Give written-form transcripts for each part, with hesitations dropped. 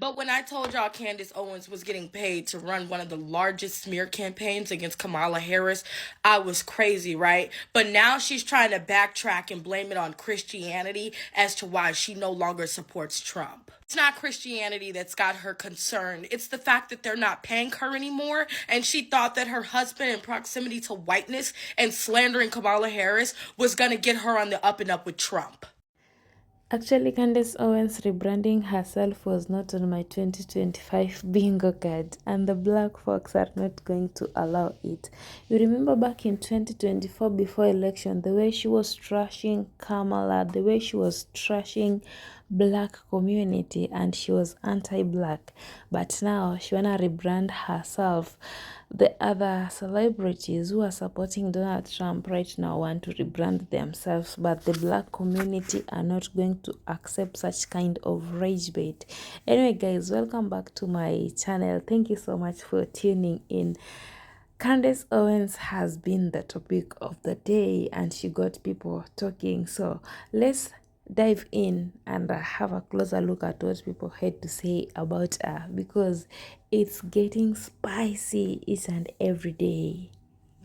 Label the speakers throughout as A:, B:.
A: But when I told y'all Candace Owens was getting paid to run one of the largest smear campaigns against Kamala Harris, I was crazy, right? But now she's trying to backtrack and blame it on Christianity as to why she no longer supports Trump. It's not Christianity that's got her concerned. It's the fact that they're not paying her anymore, and she thought that her husband in proximity to whiteness and slandering Kamala Harris was gonna get her on the up and up with Trump.
B: Actually, Candace Owens rebranding herself was not on my 2025 bingo card, and the black folks are not going to allow it. You remember back in 2024 before election, the way she was trashing Kamala, the way she was trashing black community, and she was anti-black. But now she wanna rebrand herself. The other celebrities who are supporting Donald Trump right now want to rebrand themselves, but the black community are not going to accept such kind of rage bait. Anyway, guys, welcome back to my channel. Thank you so much for tuning in. Candace Owens has been the topic of the day, and she got people talking. So let's dive in and have a closer look at what people had to say about her, because it's getting spicy each and every day.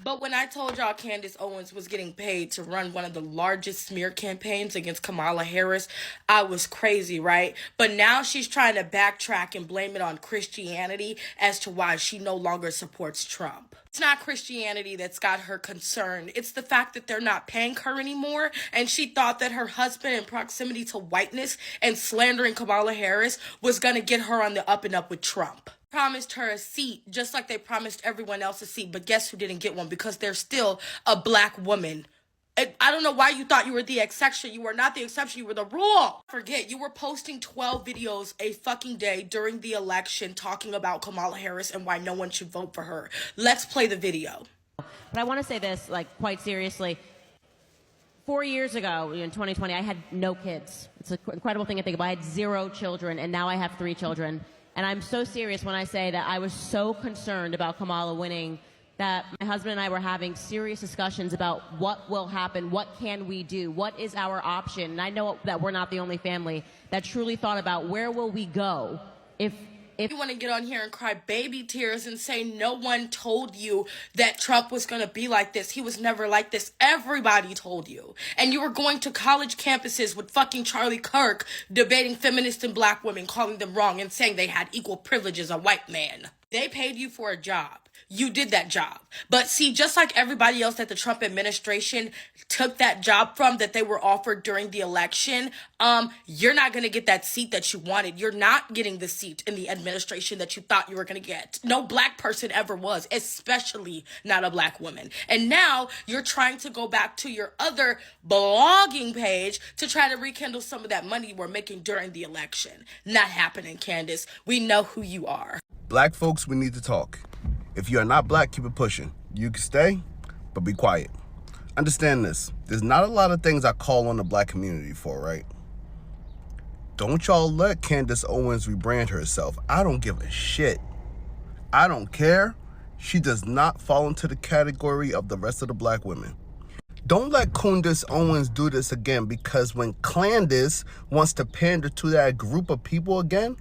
A: But when I told y'all Candace Owens was getting paid to run one of the largest smear campaigns against Kamala Harris, I was crazy, right? But now she's trying to backtrack and blame it on Christianity as to why she no longer supports Trump. It's not Christianity that's got her concerned. It's the fact that they're not paying her anymore, and she thought that her husband in proximity to whiteness and slandering Kamala Harris was gonna get her on the up and up with Trump. Promised her a seat just like they promised everyone else a seat, but guess who didn't get one? Because they're still a black woman. I don't know why you thought you were the exception. You were not the exception, you were the rule. Forget, you were posting 12 videos a fucking day during the election talking about Kamala Harris and why no one should vote for her. Let's play the video.
C: But I want to say this, like, quite seriously. 4 years ago, in 2020, I had no kids. It's an incredible thing to think about. I had 0 children, and now I have 3 children. And I'm so serious when I say that I was so concerned about Kamala winning that my husband and I were having serious discussions about what will happen, what can we do, what is our option. And I know that we're not the only family that truly thought about where will we go if
A: you want to get on here and cry baby tears and say no one told you that Trump was going to be like this. He was never like this. Everybody told you. And you were going to college campuses with fucking Charlie Kirk debating feminists and black women, calling them wrong and saying they had equal privilege as a white man. They paid you for a job. You did that job. But see, just like everybody else that the Trump administration took that job from, that they were offered during the election, you're not going to get that seat that you wanted. You're not getting the seat in the administration that you thought you were going to get. No black person ever was, especially not a black woman. And now you're trying to go back to your other blogging page to try to rekindle some of that money you were making during the election. Not happening, Candace. We know who you are.
D: Black folks, we need to talk. If you are not black, keep it pushing. You can stay, but be quiet. Understand this. There's not a lot of things I call on the black community for, right? Don't y'all let Candace Owens rebrand herself. I don't give a shit. I don't care. She does not fall into the category of the rest of the black women. Don't let Candace Owens do this again, because when Candace wants to pander to that group of people again,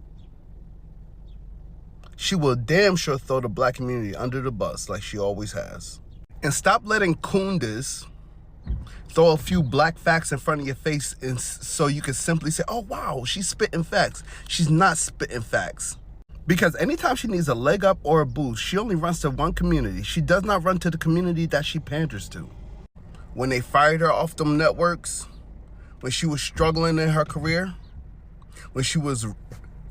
D: she will damn sure throw the black community under the bus like she always has. And stop letting Candace throw a few black facts in front of your face and so you can simply say, oh wow, she's spitting facts. She's not spitting facts. Because anytime she needs a leg up or a boost, she only runs to one community. She does not run to the community that she panders to. When they fired her off them networks, when she was struggling in her career, when she was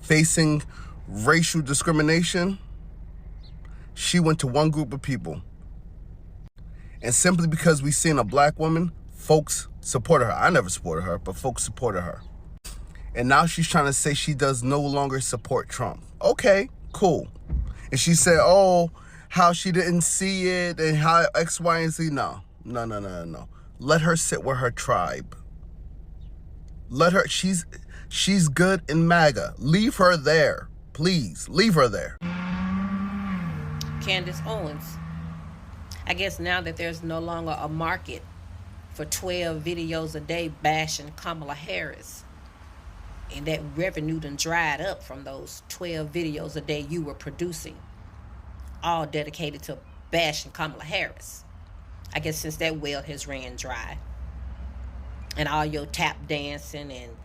D: facing racial discrimination, she went to one group of people. And simply because we seen a black woman, folks supported her. I never supported her, but folks supported her. And now she's trying to say she does no longer support Trump. Okay, cool. And she said, oh, how she didn't see it and how X, Y, and Z. No. Let her sit with her tribe. Let her, she's good in MAGA. Leave her there. Please, leave her there.
E: Candace Owens. I guess now that there's no longer a market for 12 videos a day bashing Kamala Harris, And that revenue done dried up from those 12 videos a day you were producing, all dedicated to bashing Kamala Harris. I guess since that well has ran dry. And all your tap dancing and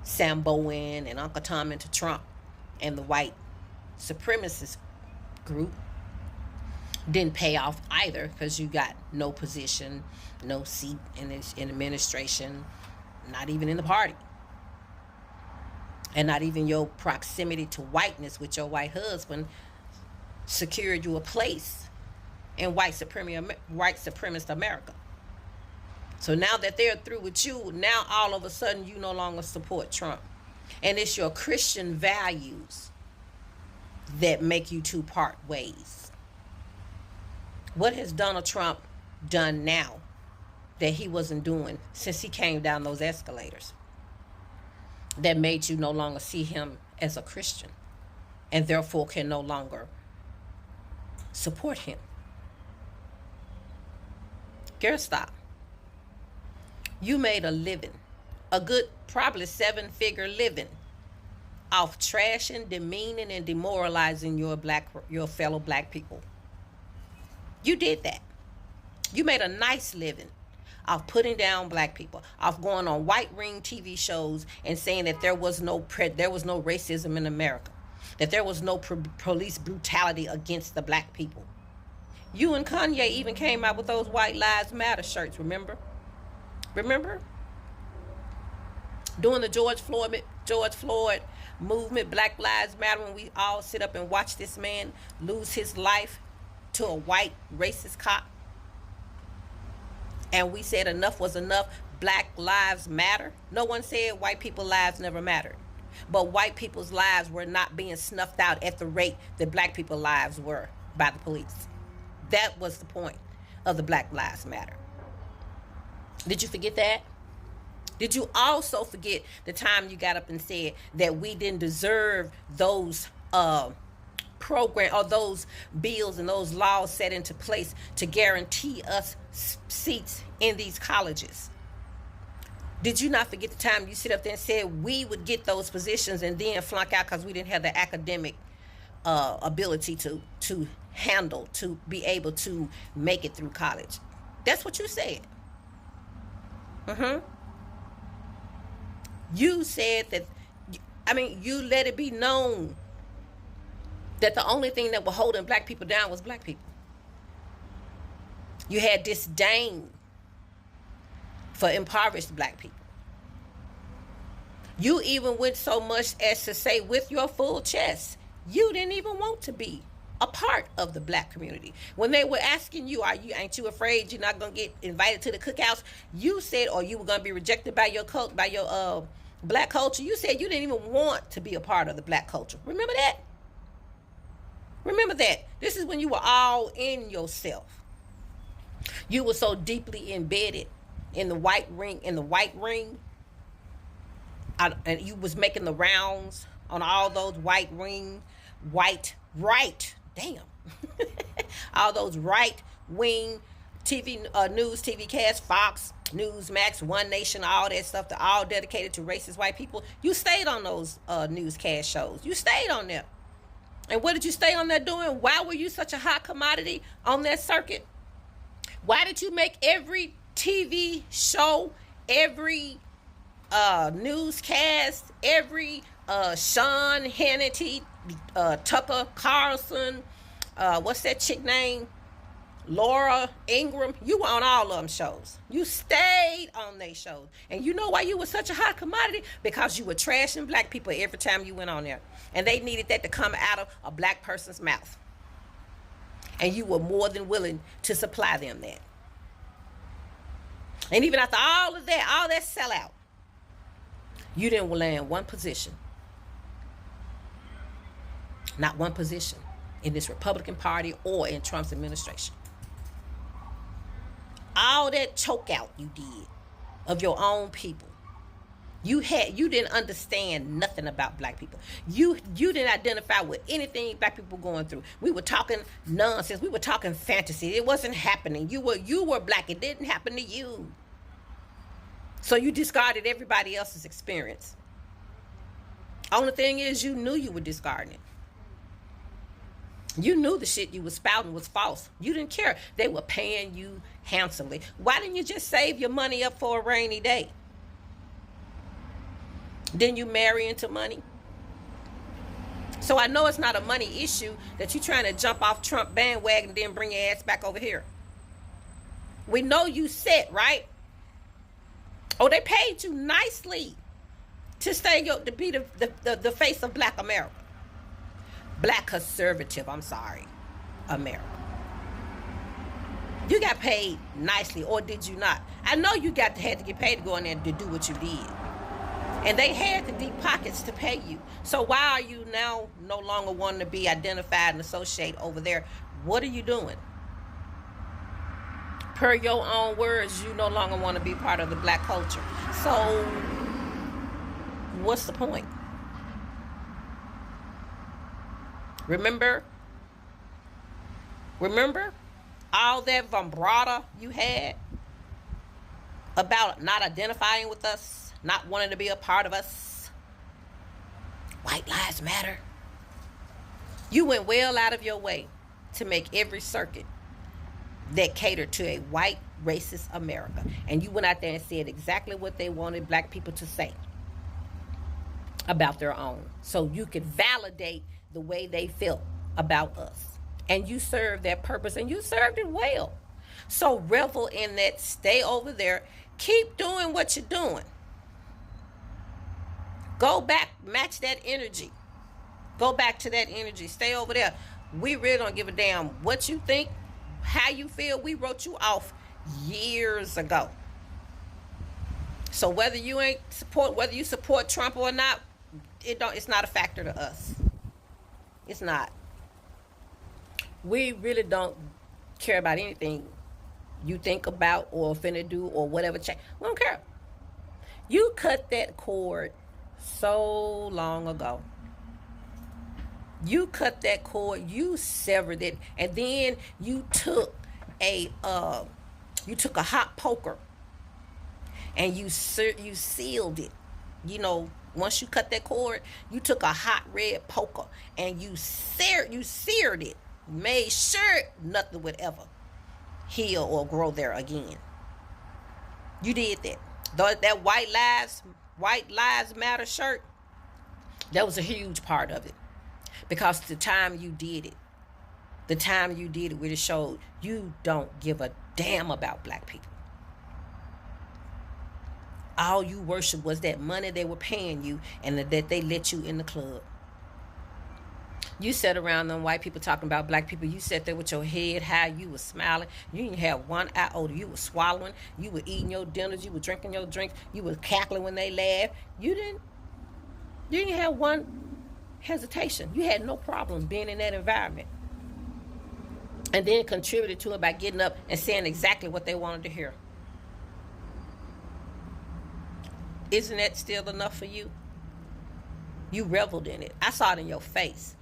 E: Samboing and Uncle Tom into Trump and the white supremacist group didn't pay off either, because you got no position, no seat in administration, not even in the party. And not even your proximity to whiteness with your white husband secured you a place in white supremacist America. So now that they're through with you, now all of a sudden you no longer support Trump. And it's your Christian values that make you two part ways. What has Donald Trump done now that he wasn't doing since he came down those escalators, that made you no longer see him as a Christian and therefore can no longer support him? Girl, stop. You made a living, a good, probably 7-figure living, off trashing, demeaning, and demoralizing your fellow black people. You did that. You made a nice living off putting down black people, off going on white ring TV shows and saying that there was no racism in America, that there was no police brutality against the black people. You and Kanye even came out with those White Lives Matter shirts, remember? During the George Floyd movement, Black Lives Matter, when we all sit up and watch this man lose his life to a white racist cop, and we said enough was enough, Black Lives Matter. No one said white people's lives never mattered, but white people's lives were not being snuffed out at the rate that black people's lives were by the police. That was the point of the Black Lives Matter. Did you forget that? Did you also forget the time you got up and said that we didn't deserve those program or those bills and those laws set into place to guarantee us seats in these colleges? Did you not forget the time you sit up there and said we would get those positions and then flunk out because we didn't have the academic ability to handle, to be able to make it through college? That's what you said. You said that, you let it be known that the only thing that was holding black people down was black people. You had disdain for impoverished black people. You even went so much as to say with your full chest, you didn't even want to be a part of the black community. When they were asking you, ain't you afraid you're not gonna get invited to the cookouts? You said, or you were gonna be rejected by your black culture. You said you didn't even want to be a part of the black culture. Remember that? Remember that. This is when you were all in yourself. You were so deeply embedded in the white ring, and you was making the rounds on all those all those right-wing news TV casts, Fox, Newsmax, One Nation, all that stuff, they're all dedicated to racist white people. You stayed on those newscast shows. You stayed on there. And what did you stay on there doing? Why were you such a hot commodity on that circuit? Why did you make every TV show, every newscast, every Sean Hannity, Tucker Carlson, what's that chick name? Laura Ingraham. You were on all of them shows. You stayed on their shows. And you know why you were such a hot commodity? Because you were trashing black people every time you went on there. And they needed that to come out of a black person's mouth. And you were more than willing to supply them that. And even after all that sellout, you didn't land one position. Not one position in this Republican Party or in Trump's administration. All that choke out you did of your own people. You didn't understand nothing about black people. You didn't identify with anything black people were going through. We were talking nonsense. We were talking fantasy. It wasn't happening. You were black. It didn't happen to you. So you discarded everybody else's experience. Only thing is, you knew you were discarding it. You knew the shit you was spouting was false. You didn't care. They were paying you handsomely. Why didn't you just save your money up for a rainy day? Didn't you marry into money? So I know it's not a money issue that you're trying to jump off Trump bandwagon and then bring your ass back over here. We know you set, right? Oh, they paid you nicely to to be the face of Black America. Black conservative, I'm sorry, America. You got paid nicely, or did you not? I know you had to get paid to go in there to do what you did. And they had the deep pockets to pay you. So why are you now no longer wanting to be identified and associate over there? What are you doing? Per your own words, you no longer want to be part of the Black culture. So what's the point? Remember all that vibrato you had about not identifying with us, not wanting to be a part of us? White lives matter. You went well out of your way to make every circuit that catered to a white racist America. And you went out there and said exactly what they wanted Black people to say about their own. So you could validate the way they felt about us. And you served that purpose, and you served it well. So revel in that. Stay over there. Keep doing what you're doing. Go back, match that energy. Go back to that energy. Stay over there. We really don't give a damn what you think, how you feel. We wrote you off years ago. So whether you support Trump or not, it's not a factor to us. It's not. We really don't care about anything you think about or finna do or whatever. We don't care. You cut that cord so long ago. You cut that cord, you severed it, and then you took a hot poker and you sealed it. You know, once you cut that cord, you took a hot red poker and you seared it, made sure nothing would ever heal or grow there again. You did that. That White Lives Matter shirt, that was a huge part of it. Because the time you did it really showed you don't give a damn about Black people. All you worship was that money they were paying you and that they let you in the club. You sat around them white people talking about Black people. You sat there with your head high. You were smiling. You didn't have one iota. You were swallowing. You were eating your dinners. You were drinking your drinks. You were cackling when they laughed. You didn't have one hesitation. You had no problem being in that environment. And then contributed to it by getting up and saying exactly what they wanted to hear. Isn't that still enough for you? You reveled in it. I saw it in your face.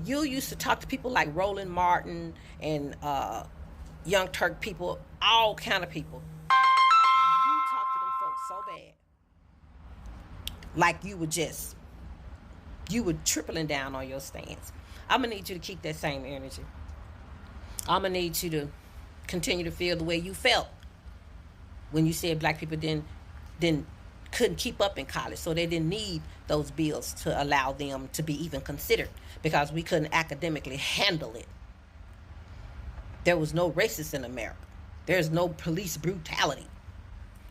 E: You used to talk to people like Roland Martin and Young Turk people, all kind of people. You talked to them folks so bad. Like you were tripling down on your stance. I'm going to need you to keep that same energy. I'm going to need you to continue to feel the way you felt when you said Black people couldn't keep up in college, so they didn't need those bills to allow them to be even considered because we couldn't academically handle it. There was no racism in America. There's no police brutality.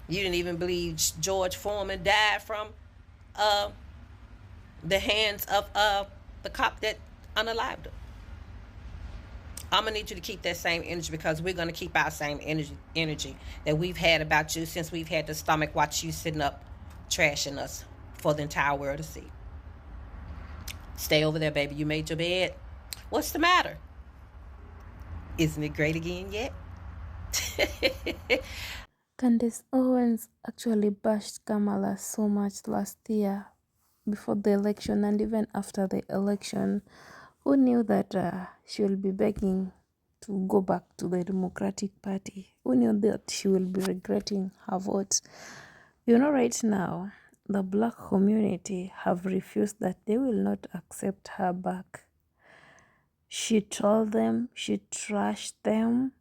E: You didn't even believe George Foreman died from the hands of the cop that unalived him. I'm going to need you to keep that same energy because we're going to keep our same energy that we've had about you since we've had the stomach watch you sitting up trashing us for the entire world to see. Stay over there, baby. You made your bed. What's the matter? Isn't it great again yet?
B: Candace Owens actually bashed Kamala so much last year before the election and even after the election. Who knew that she will be begging to go back to the Democratic Party? Who knew that she will be regretting her vote? You know, right now, the black community have refused that they will not accept her back. She told them, she trashed them.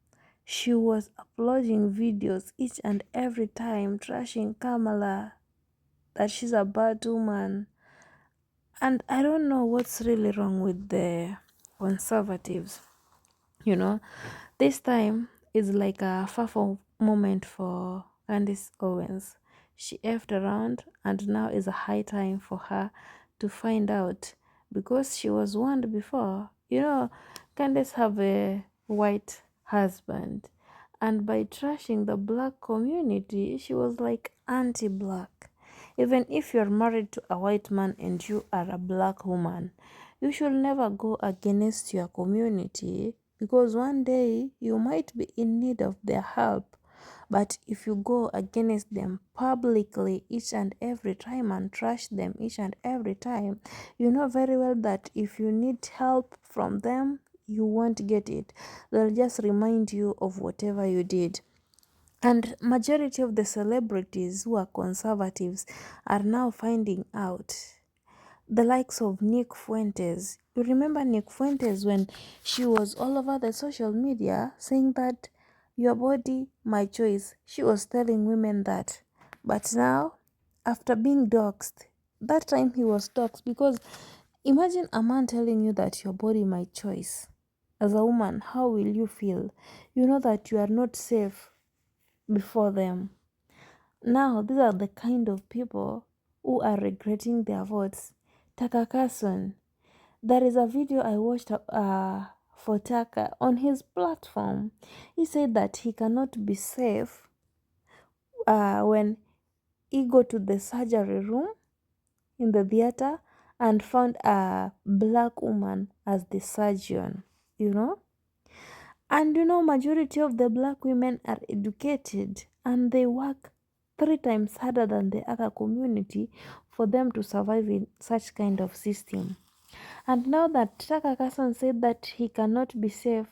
B: She was uploading videos each and every time, trashing Kamala, that she's a bad woman. And I don't know what's really wrong with the conservatives. You know, this time is like a far moment for Candace Owens. She effed around, and now is a high time for her to find out, because she was warned before. You know, Candace have a white husband, and by trashing the black community, she was like anti-black. Even if you're married to a white man and you are a black woman, you should never go against your community, because one day you might be in need of their help. But if you go against them publicly each and every time and trash them each and every time, you know very well that if you need help from them, you won't get it. They'll just remind you of whatever you did. And majority of the celebrities who are conservatives are now finding out. The likes of Nick Fuentes. You remember Nick Fuentes when she was all over the social media saying that your body, my choice. She was telling women that. But now, after being doxxed, that time he was doxxed, because imagine a man telling you that your body, my choice. As a woman, how will you feel? You know that you are not safe before them. Now, these are the kind of people who are regretting their votes. Taka Carson, there is a video I watched for Taka on his platform. He said that he cannot be safe when he go to the surgery room in the theater and found a black woman as the surgeon, you know. And you know, majority of the black women are educated and they work 3 times harder than the other community for them to survive in such kind of system. And now that Taka Carson said that he cannot be safe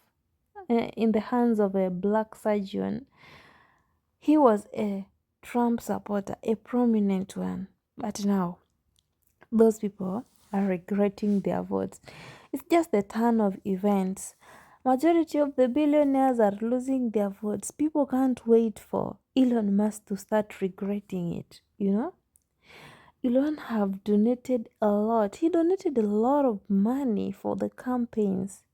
B: in the hands of a black surgeon, he was a Trump supporter, a prominent one. But now, those people are regretting their votes. It's just the turn of events. Majority of the billionaires are losing their votes. People can't wait for Elon Musk to start regretting it, you know? Elon have donated a lot. He donated a lot of money for the campaigns.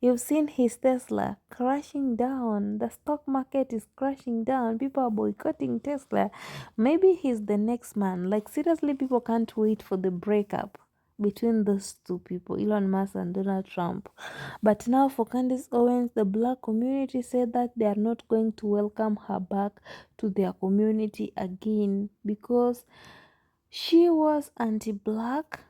B: You've seen his Tesla crashing down. The stock market is crashing down. People are boycotting Tesla. Maybe he's the next man. Like, seriously, people can't wait for the breakup between those two people, Elon Musk and Donald Trump. But now for Candace Owens, the black community said that they are not going to welcome her back to their community again, because she was anti-black,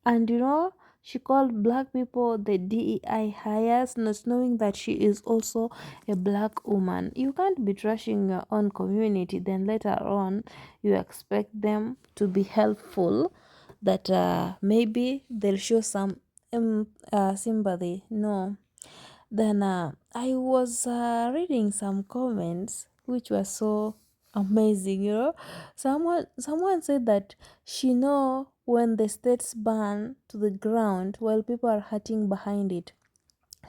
B: and you know, she called black people the DEI hires, not knowing that she is also a black woman. You can't be trashing your own community, then later on you expect them to be helpful, that maybe they'll show some sympathy. No. Then I was reading some comments which were so amazing, you know. Someone said that she know when the states burn to the ground while people are hurting behind it.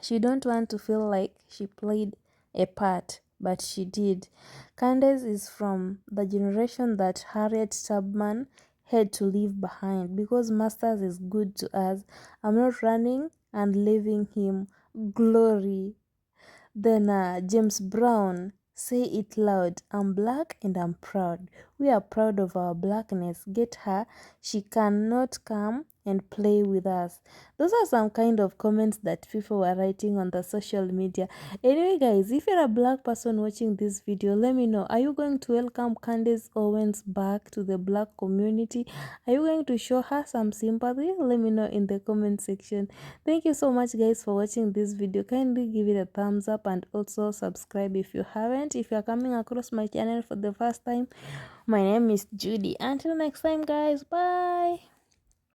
B: She don't want to feel like she played a part, but she did. Candace is from the generation that Harriet Tubman had to leave behind, because Masters is good to us. I'm not running and leaving him. Glory. Then James Brown, say it loud. I'm black and I'm proud. We are proud of our blackness. Get her. She cannot come and play with us. Those are some kind of comments that people were writing on the social media. Anyway, guys, if you're a black person watching this video, let me know. Are you going to welcome Candace Owens back to the black community? Are you going to show her some sympathy? Let me know in the comment section. Thank you so much, guys, for watching this video. Kindly give it a thumbs up and also subscribe if you haven't. If you're coming across my channel for the first time, my name is Judy. Until next time, guys, bye.